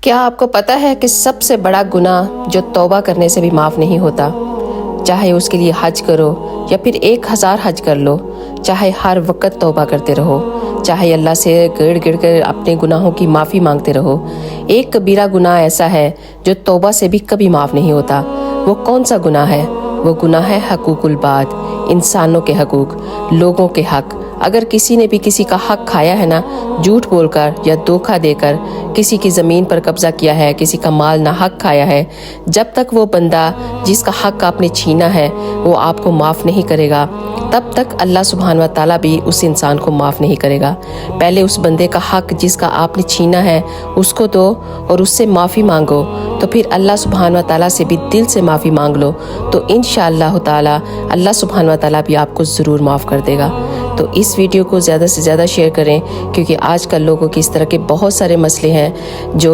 کیا آپ کو پتہ ہے کہ سب سے بڑا گناہ جو توبہ کرنے سے بھی معاف نہیں ہوتا؟ چاہے اس کے لیے حج کرو یا پھر 1000 حج کر لو، چاہے ہر وقت توبہ کرتے رہو، چاہے اللہ سے گڑ گڑ کر اپنے گناہوں کی معافی مانگتے رہو، ایک کبیرہ گناہ ایسا ہے جو توبہ سے بھی کبھی معاف نہیں ہوتا۔ وہ کون سا گناہ ہے؟ وہ گناہ ہے حقوق العباد، انسانوں کے حقوق، لوگوں کے حق۔ اگر کسی نے بھی کسی کا حق کھایا ہے نا، جھوٹ بول کر یا دھوکہ دے کر کسی کی زمین پر قبضہ کیا ہے، کسی کا مال نہ حق کھایا ہے، جب تک وہ بندہ جس کا حق آپ نے چھینا ہے وہ آپ کو معاف نہیں کرے گا، تب تک اللہ سبحانہ و تعالیٰ بھی اس انسان کو معاف نہیں کرے گا۔ پہلے اس بندے کا حق جس کا آپ نے چھینا ہے اس کو دو اور اس سے معافی مانگو، تو پھر اللہ سبحانہ و تعالیٰ سے بھی دل سے معافی مانگ لو، تو انشاءاللہ تعالیٰ اللہ سبحانہ و تعالیٰ بھی آپ کو ضرور معاف کر دے گا۔ تو اس ویڈیو کو زیادہ سے زیادہ شیئر کریں، کیونکہ آج کل لوگوں کی اس طرح کے بہت سارے مسئلے ہیں جو